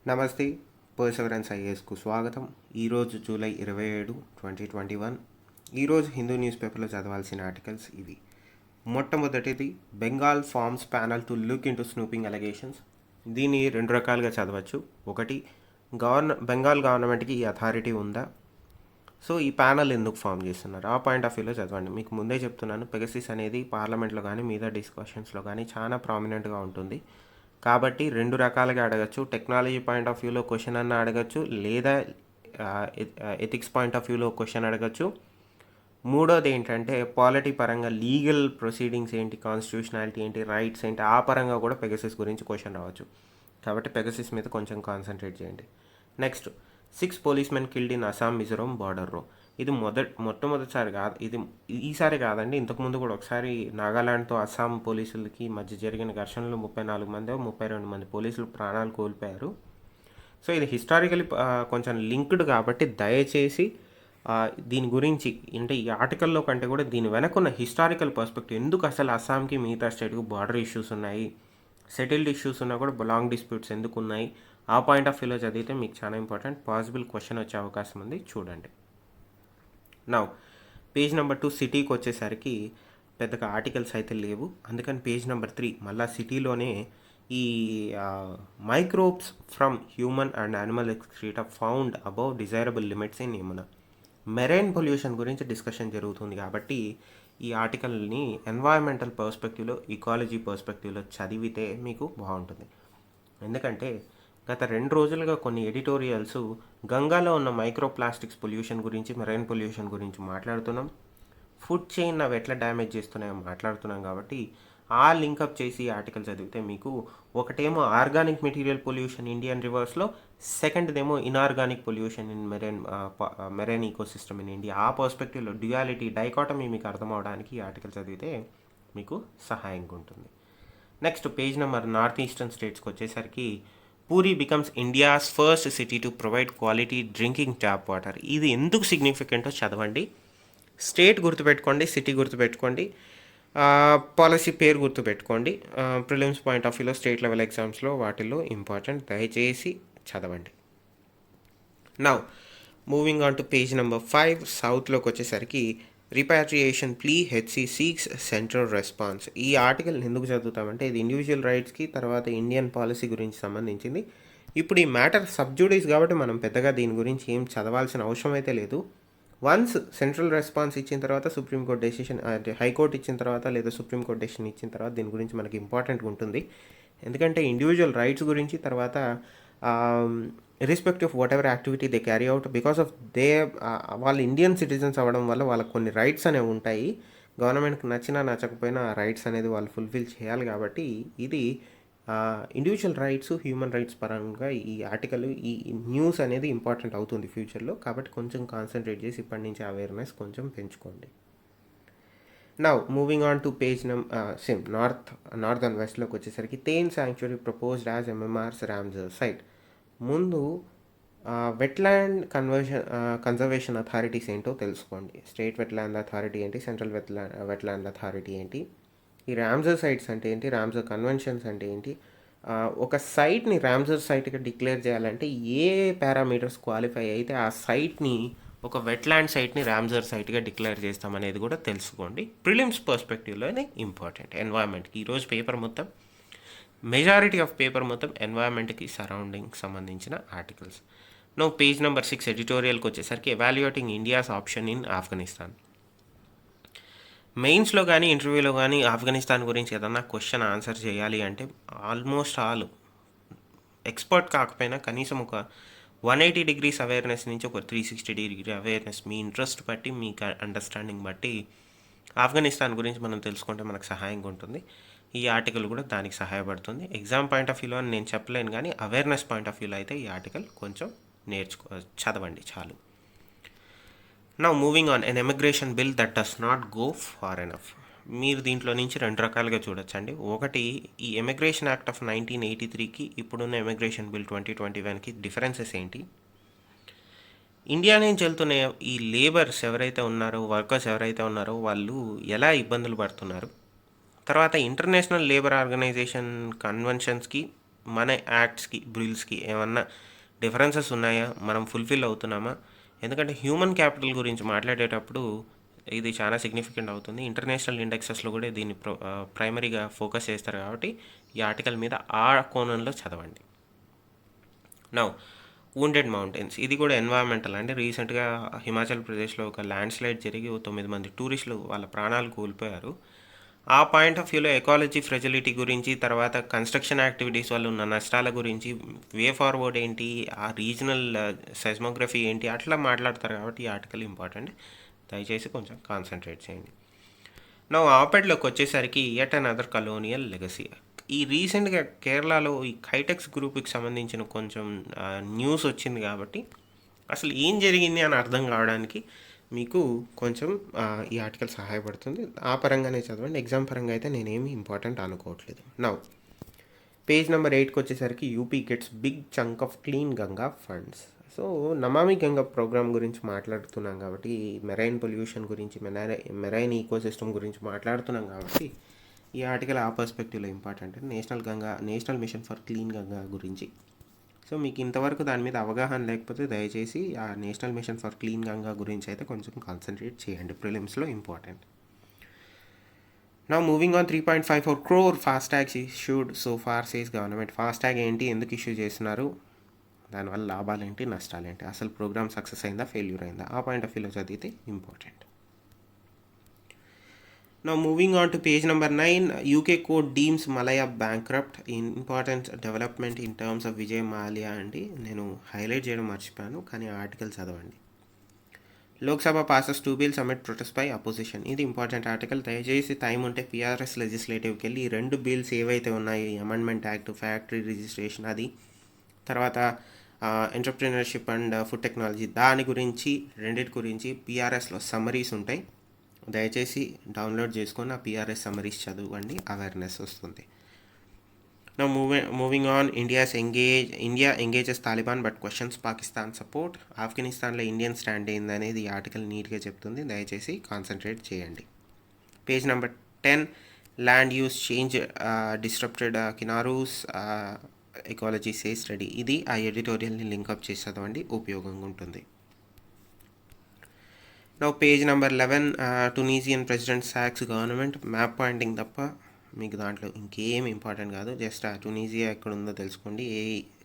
నమస్తే. పర్సెవరెన్స్ ఐఏఎస్కు స్వాగతం. ఈరోజు జూలై 27, 2021. ఈరోజు హిందూ న్యూస్ పేపర్లో చదవాల్సిన ఆర్టికల్స్ ఇవి. మొట్టమొదటిది, Bengal forms panel to look into snooping allegations. దీన్ని రెండు రకాలుగా చదవచ్చు. ఒకటి, బెంగాల్ గవర్నమెంట్కి ఈ అథారిటీ ఉందా, సో ఈ ప్యానల్ ఎందుకు ఫామ్ చేస్తున్నారు, ఆ పాయింట్ ఆఫ్ వ్యూలో చదవండి. మీకు ముందే చెప్తున్నాను, పెగసిస్ అనేది పార్లమెంట్లో కానీ మీద డిస్కషన్స్లో కానీ చాలా ప్రామినెంట్గా ఉంటుంది. కాబట్టి రెండు రకాలుగా అడగచ్చు. టెక్నాలజీ పాయింట్ ఆఫ్ వ్యూలో క్వశ్చన్ అన్న అడగచ్చు, లేదా ఎథిక్స్ పాయింట్ ఆఫ్ వ్యూలో క్వశ్చన్ అడగచ్చు. మూడోది ఏంటంటే పాలిటీ పరంగా లీగల్ ప్రొసీడింగ్స్ ఏంటి, కాన్స్టిట్యూషనాలిటీ ఏంటి, రైట్స్ ఏంటి, ఆ పరంగా కూడా పెగసిస్ గురించి క్వశ్చన్ రావచ్చు. కాబట్టి పెగసిస్ మీద కొంచెం కాన్సన్ట్రేట్ చేయండి. Next, 6 policemen killed in Assam Mizoram బార్డర్లో. ఇది మొట్టమొదటిసారి కాదు, ఈసారి కాదండి, ఇంతకుముందు కూడా ఒకసారి నాగాలాండ్తో అస్సాం పోలీసులకి మధ్య జరిగిన ఘర్షణలో 34 మంది 32 మంది పోలీసులు ప్రాణాలు కోల్పోయారు. సో ఇది హిస్టారికలీ కొంచెం లింక్డ్ కాబట్టి దయచేసి దీని గురించి అంటే ఈ ఆర్టికల్లో కంటే కూడా దీని వెనకున్న హిస్టారికల్ పర్స్పెక్టివ్, ఎందుకు అసలు అస్సాంకి మిగతా స్టేట్కు బార్డర్ ఇష్యూస్ ఉన్నాయి, సెటిల్డ్ ఇష్యూస్ ఉన్నా కూడా లాంగ్ డిస్ప్యూట్స్ ఎందుకు ఉన్నాయి, ఆ పాయింట్ ఆఫ్ వ్యూలో చదివితే మీకు చాలా ఇంపార్టెంట్ పాసిబుల్ క్వశ్చన్ వచ్చే అవకాశం ఉంది, చూడండి. నా పేజ్ నెంబర్ 2 సిటీకి వచ్చేసరికి పెద్దగా ఆర్టికల్స్ అయితే లేవు, అందుకని పేజ్ నెంబర్ 3 మళ్ళీ సిటీలోనే ఈ microbes from human and animal excreta found above desirable limits in Yamuna. Marine pollution గురించి డిస్కషన్ జరుగుతుంది కాబట్టి ఈ ఆర్టికల్ని ఎన్వైరన్మెంటల్ పర్స్పెక్టివ్లో, ఈకాలజీ పర్స్పెక్టివ్లో చదివితే మీకు బాగుంటుంది. ఎందుకంటే గత 2 రోజులుగా కొన్ని ఎడిటోరియల్స్ గంగాలో ఉన్న మైక్రోప్లాస్టిక్స్ పొల్యూషన్ గురించి, మెరైన్ పొల్యూషన్ గురించి మాట్లాడుతున్నాం. ఫుడ్ చైన్ అవి ఎట్లా డ్యామేజ్ చేస్తున్నాయో మాట్లాడుతున్నాం. కాబట్టి ఆ లింకప్ చేసి ఆర్టికల్ చదివితే మీకు ఒకటేమో ఆర్గానిక్ మెటీరియల్ పొల్యూషన్ ఇండియన్ రివర్స్లో, సెకండ్దేమో inorganic pollution in marine ecosystem in India, ఆ పర్స్పెక్టివ్లో డ్యుయాలిటీ, డైకాటమీ మీకు అర్థం అవడానికి ఈ ఆర్టికల్ చదివితే మీకు సహాయంగా ఉంటుంది. Next page number north eastern స్టేట్స్కి వచ్చేసరికి Puri becomes India's first city to provide quality drinking tap water. ఇది ఎందుకు సిగ్నిఫికెంటో చదవండి. స్టేట్ గుర్తుపెట్టుకోండి, సిటీ గుర్తుపెట్టుకోండి, పాలసీ పేరు గుర్తుపెట్టుకోండి. ప్రిలిమ్స్ పాయింట్ ఆఫ్ వ్యూలో స్టేట్ లెవెల్ ఎగ్జామ్స్లో వాటిల్లో ఇంపార్టెంట్, దయచేసి చదవండి. Now moving on to page number 5 సౌత్లోకి వచ్చేసరికి repatriation plea HC seeks central response. ఈ ఆర్టికల్ ఎందుకు చదువుతామంటే ఇది ఇండివిజువల్ రైట్స్కి తర్వాత ఇండియన్ పాలసీ గురించి సంబంధించింది. ఇప్పుడు ఈ మ్యాటర్ సబ్జుడీస్ కాబట్టి మనం పెద్దగా దీని గురించి ఏం చదవాల్సిన అవసరం అయితే లేదు. వన్స్ సెంట్రల్ రెస్పాన్స్ ఇచ్చిన తర్వాత, సుప్రీంకోర్టు డెసిషన్ అంటే హైకోర్టు ఇచ్చిన తర్వాత లేదా సుప్రీంకోర్టు డెసిషన్ ఇచ్చిన తర్వాత దీని గురించి మనకి ఇంపార్టెంట్గా ఉంటుంది. ఎందుకంటే ఇండివిజువల్ రైట్స్ గురించి, తర్వాత irrespective of what ever activity they carry out, because of వాళ్ళు ఇండియన్ సిటిజన్స్ అవ్వడం వల్ల వాళ్ళకి కొన్ని రైట్స్ అనేవి ఉంటాయి. గవర్నమెంట్కి నచ్చినా నచ్చకపోయినా ఆ రైట్స్ అనేది వాళ్ళు ఫుల్ఫిల్ చేయాలి. కాబట్టి ఇది ఇండివిజువల్ రైట్స్, హ్యూమన్ రైట్స్ పరంగా ఈ ఆర్టికల్, ఈ న్యూస్ అనేది ఇంపార్టెంట్ అవుతుంది ఫ్యూచర్లో. కాబట్టి కొంచెం కాన్సన్ట్రేట్ చేసి ఇప్పటి నుంచి అవేర్నెస్ కొంచెం పెంచుకోండి. Now moving on to page north and వెస్ట్లోకి వచ్చేసరికి Thane sanctuary proposed as MMR's Ramsar site. ముందు వెట్లాండ్ కన్జర్వేషన్ అథారిటీస్ ఏంటో తెలుసుకోండి. స్టేట్ వెట్లాండ్ అథారిటీ ఏంటి, సెంట్రల్ వెట్లాండ్ అథారిటీ ఏంటి, ఈ రామ్సర్ సైట్స్ అంటే ఏంటి, రామ్సర్ కన్వెన్షన్స్ అంటే ఏంటి, ఒక సైట్ని రామ్సర్ సైట్గా డిక్లేర్ చేయాలంటే ఏ పారామీటర్స్ క్వాలిఫై అయితే ఆ సైట్ని, ఒక వెట్లాండ్ సైట్ని రామ్సర్ సైట్గా డిక్లేర్ చేస్తామనేది కూడా తెలుసుకోండి. ప్రిలిమ్స్ పర్స్పెక్టివ్లోనే ఇంపార్టెంట్ ఎన్వైర్న్మెంట్కి. ఈరోజు పేపర్ మొత్తం, మెజారిటీ ఆఫ్ పేపర్ మొత్తం ఎన్వైర్న్మెంట్కి సరౌండింగ్ సంబంధించిన ఆర్టికల్స్. నో పేజ్ నెంబర్ 6 ఎడిటోరియల్కి వచ్చేసరికి evaluating India's option in Afghanistan. మెయిన్స్లో కానీ ఇంటర్వ్యూలో కానీ ఆఫ్ఘనిస్తాన్ గురించి ఏదన్నా క్వశ్చన్ ఆన్సర్ చేయాలి అంటే ఆల్మోస్ట్ ఆల్ ఎక్స్పర్ట్ కాకపోయినా కనీసం ఒక 180 degrees అవేర్నెస్ నుంచి ఒక 360 degree అవేర్నెస్, మీ ఇంట్రెస్ట్ బట్టి, మీ అండర్స్టాండింగ్ బట్టి ఆఫ్ఘనిస్తాన్ గురించి మనం తెలుసుకుంటే మనకు సహాయంగా ఉంటుంది. ఈ ఆర్టికల్ కూడా దానికి సహాయపడుతుంది. ఎగ్జామ్ పాయింట్ ఆఫ్ వ్యూలో నేను చెప్పలేను, కానీ అవేర్నెస్ పాయింట్ ఆఫ్ వ్యూలో అయితే ఈ ఆర్టికల్ కొంచెం చదవండి చాలు. Now moving on, an emigration bill that does not go far enough. మీరు దీంట్లో నుంచి రెండు రకాలుగా చూడొచ్చండి. ఒకటి, ఈ ఎమిగ్రేషన్ యాక్ట్ ఆఫ్ 1983కి ఇప్పుడున్న ఎమిగ్రేషన్ బిల్ 2021కి డిఫరెన్సెస్ ఏంటి, ఇండియా నుంచి వెళ్తున్న ఈ లేబర్స్ ఎవరైతే ఉన్నారో, వర్కర్స్ ఎవరైతే ఉన్నారో వాళ్ళు ఎలా ఇబ్బందులు పడుతున్నారు, తర్వాత ఇంటర్నేషనల్ లేబర్ ఆర్గనైజేషన్ కన్వెన్షన్స్కి మన యాక్ట్స్కి బిల్స్కి ఏమన్నా డిఫరెన్సెస్ ఉన్నాయా, మనం ఫుల్ఫిల్ అవుతున్నామా? ఎందుకంటే హ్యూమన్ క్యాపిటల్ గురించి మాట్లాడేటప్పుడు ఇది చాలా సిగ్నిఫికెంట్ అవుతుంది. ఇంటర్నేషనల్ ఇండెక్సెస్లో కూడా దీన్ని ప్రైమరీగా ఫోకస్ చేస్తారు కాబట్టి ఈ ఆర్టికల్ మీద ఆ కోణంలో చదవండి. నౌ వూండెడ్ మౌంటైన్స్, ఇది కూడా ఎన్వైరన్మెంటల్. అంటే రీసెంట్గా హిమాచల్ ప్రదేశ్లో ఒక ల్యాండ్ స్లైడ్ జరిగి 9 మంది టూరిస్టులు వాళ్ళ ప్రాణాలు కోల్పోయారు. ఆ పాయింట్ ఆఫ్ వ్యూలో ఎకాలజీ ఫ్రెజిలిటీ గురించి, తర్వాత కన్స్ట్రక్షన్ యాక్టివిటీస్ వల్ల ఉన్న నష్టాల గురించి, వే ఫార్వర్డ్ ఏంటి, ఆ రీజనల్ సెస్మోగ్రఫీ ఏంటి, అట్లా మాట్లాడతారు కాబట్టి ఈ ఆర్టికల్ ఇంపార్టెంట్. దయచేసి కొంచెం కాన్సన్ట్రేట్ చేయండి. నా ఆపెడ్లోకి వచ్చేసరికి yet another colonial legacy. ఈ రీసెంట్గా కేరళలో ఈ కైటెక్స్ గ్రూప్కి సంబంధించిన కొంచెం న్యూస్ వచ్చింది కాబట్టి అసలు ఏం జరిగింది అని అర్థం కావడానికి మీకు కొంచెం ఈ ఆర్టికల్ సహాయపడుతుంది. ఆ పరంగానే చదవండి. ఎగ్జామ్ పరంగా అయితే నేనేమి ఇంపార్టెంట్ అనుకోవట్లేదు. నౌ పేజ్ నెంబర్ 8కి వచ్చేసరికి UP gets big chunk of clean Ganga funds. So Namami Ganga program గురించి మాట్లాడుతున్నాం కాబట్టి, మెరైన్ పొల్యూషన్ గురించి, మెరైన్ ఈకోసిస్టమ్ గురించి మాట్లాడుతున్నాం కాబట్టి ఈ ఆర్టికల్ ఆ పర్స్పెక్టివ్లో important. National mission for clean Ganga గురించి. సో మీకు ఇంతవరకు దాని మీద అవగాహన లేకపోతే దయచేసి ఆ national mission for clean Ganga గురించి అయితే కొంచెం కాన్సన్ట్రేట్ చేయండి. ప్రిలిమ్స్లో important. Now moving on 3.54 crore FASTags issued so far says government. FASTag ఏంటి, ఎందుకు ఇష్యూ చేస్తున్నారు, దానివల్ల లాభాలు ఏంటి, నష్టాలు ఏంటి, అసలు ప్రోగ్రామ్ సక్సెస్ అయిందా, ఫెయిల్యూర్ అయిందా, ఆ పాయింట్ ఆఫ్ వ్యూలో చదివితే important. Now moving on to page number 9, UK court deems Malaya bankrupt. Important development in terms of Vijay Mallya అండి. నేను హైలైట్ చేయడం మర్చిపోయాను, కానీ ఆర్టికల్ చదవండి. Lok Sabha passes 2 bills amid protest by opposition. ఇది ఇంపార్టెంట్ ఆర్టికల్. దయచేసి టైం ఉంటే పిఆర్ఎస్ లెజిస్లేటివ్కి వెళ్ళి ఈ 2 బిల్స్ ఏవైతే ఉన్నాయో, అమెండ్మెంట్ యాక్ట్, ఫ్యాక్టరీ రిజిస్ట్రేషన్, అది తర్వాత ఎంటర్ప్రినర్షిప్ అండ్ ఫుడ్ టెక్నాలజీ, దాని గురించి రెండింటి గురించి పిఆర్ఎస్లో సమ్మరీస్ ఉంటాయి. దయచేసి డౌన్లోడ్ చేసుకొని ఆ పిఆర్ఎస్ సమ్మరీస్ చదవండి, అవేర్నెస్ వస్తుంది. Now moving on, India engages Taliban but questions Pakistan support. ఆఫ్ఘనిస్తాన్లో ఇండియన్ స్టాండ్ ఏందనేది ఈ ఆర్టికల్ నీట్గా చెప్తుంది. దయచేసి కాన్సన్ట్రేట్ చేయండి. Page number 10, land use change disrupted Kinnaur's ecology says study. ఇది ఆ ఎడిటోరియల్ని లింకప్ చేసి చదవండి, ఉపయోగంగా ఉంటుంది. Now page number 11, Tunisian president sacks government. Map pointing తప్ప మీకు దాంట్లో ఇంకేం ఇంపార్టెంట్ కాదు. జస్ట్ ఆ టునీజియా ఎక్కడ ఉందో తెలుసుకోండి, ఏ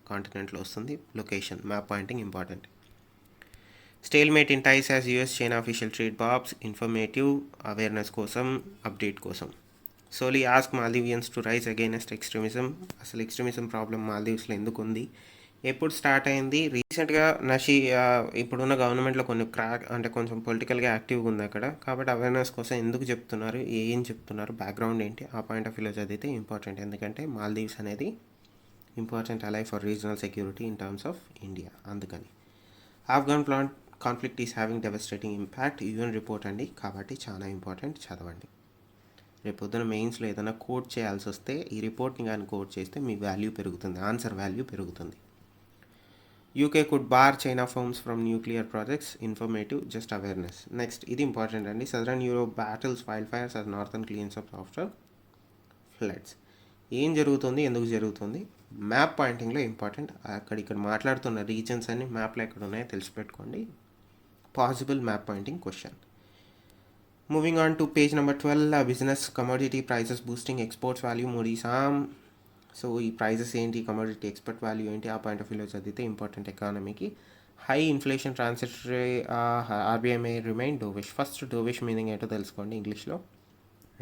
కాంటినెంట్లో వస్తుంది, location, map pointing important. Stalemate in ties as US China official trade barbs. Informative, awareness కోసం, అప్డేట్ కోసం. Solih ask Maldivians to rise against extremism. అసలు ఎక్స్ట్రీమిజం ప్రాబ్లం మాల్దీవ్స్లో ఎందుకు ఉంది, ఎప్పుడు స్టార్ట్ అయింది? రీసెంట్గా ఇప్పుడున్న గవర్నమెంట్లో కొన్ని అంటే కొంచెం పొలిటికల్గా యాక్టివ్గా ఉంది అక్కడ, కాబట్టి అవేర్నెస్ కోసం ఎందుకు చెప్తున్నారు, ఏం చెప్తున్నారు, బ్యాక్గ్రౌండ్ ఏంటి, ఆ పాయింట్ ఆఫ్ వ్యూలో చదివితే ఇంపార్టెంట్. ఎందుకంటే మాల్దీవ్స్ అనేది important ally for regional security in terms of India, అందుకని. Afghan conflict is having devastating impact, UN report అండి, కాబట్టి చాలా ఇంపార్టెంట్, చదవండి. రేపు పొద్దున మెయిన్స్లో ఏదైనా కోట్ చేయాల్సి వస్తే ఈ రిపోర్ట్ని కానీ కోట్ చేస్తే మీ వాల్యూ పెరుగుతుంది, ఆన్సర్ వాల్యూ పెరుగుతుంది. UK could bar China firms from nuclear projects. Informative, just awareness. Next, ఇది ఇంపార్టెంట్ అండి. Southern Europe battles wild fires as northern cleans up after floods. ఏం జరుగుతుంది, ఎందుకు జరుగుతుంది, మ్యాప్ పాయింటింగ్లో ఇంపార్టెంట్. ఇక్కడ మాట్లాడుతున్న రీజన్స్ అన్ని మ్యాప్లో ఎక్కడ ఉన్నాయో తెలిసిపెట్టుకోండి. Possible map pointing question. Moving on to page number 12, business commodity prices boosting exports value Moody's ఆమ్. సో ఈ ప్రైజెస్ ఏంటి, కమోడిటీ ఎక్స్పోర్ట్ వాల్యూ ఏంటి, ఆ పాయింట్ ఆఫ్ వ్యూలో చదివితే ఇంపార్టెంట్ ఎకానమీకి. High inflation transitory, RBI may remain dovish. First dovish meaning ఏంటో తెలుసుకోండి ఇంగ్లీష్లో.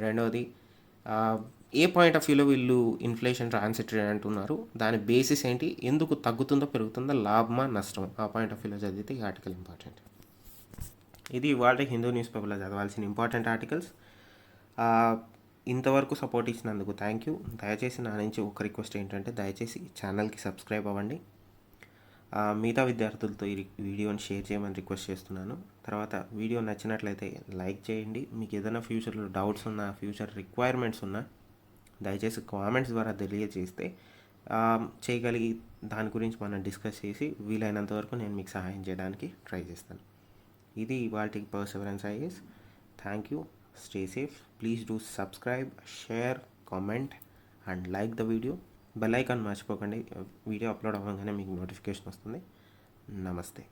రెండవది, ఏ పాయింట్ ఆఫ్ వ్యూలో వీళ్ళు ఇన్ఫ్లేషన్ ట్రాన్సిటరీ అంటున్నారు, దాని బేసిస్ ఏంటి, ఎందుకు తగ్గుతుందో పెరుగుతుందో, లాభమా నష్టం, ఆ పాయింట్ ఆఫ్ వ్యూలో చదివితే ఈ ఆర్టికల్ ఇంపార్టెంట్. ఇది ఇవాళ హిందూ న్యూస్ పేపర్లో చదవాల్సిన ఇంపార్టెంట్ ఆర్టికల్స్. ఇంతవరకు సపోర్ట్ ఇచ్చినందుకు థ్యాంక్ యూ. దయచేసి నా నుంచి ఒక రిక్వెస్ట్ ఏంటంటే, దయచేసి ఛానల్కి సబ్స్క్రైబ్ అవ్వండి. మిగతా విద్యార్థులతో ఈ వీడియోని షేర్ చేయమని రిక్వెస్ట్ చేస్తున్నాను. తర్వాత వీడియో నచ్చినట్లయితే లైక్ చేయండి. మీకు ఏదైనా ఫ్యూచర్లో డౌట్స్ ఉన్నా, ఫ్యూచర్ రిక్వైర్మెంట్స్ ఉన్నా దయచేసి కామెంట్స్ ద్వారా తెలియజేస్తే చేయగలిగి దాని గురించి మనం డిస్కస్ చేసి వీలైనంత వరకు నేను మీకు సహాయం చేయడానికి ట్రై చేస్తాను. ఇది ఇవాల్టి perseverance IAS. Thank you. Stay safe. Please do subscribe, share, comment and like the video. Bell icon మర్చిపోకండి. వీడియో అప్లోడ్ అవ్వగానే మీకు నోటిఫికేషన్ వస్తుంది. నమస్తే.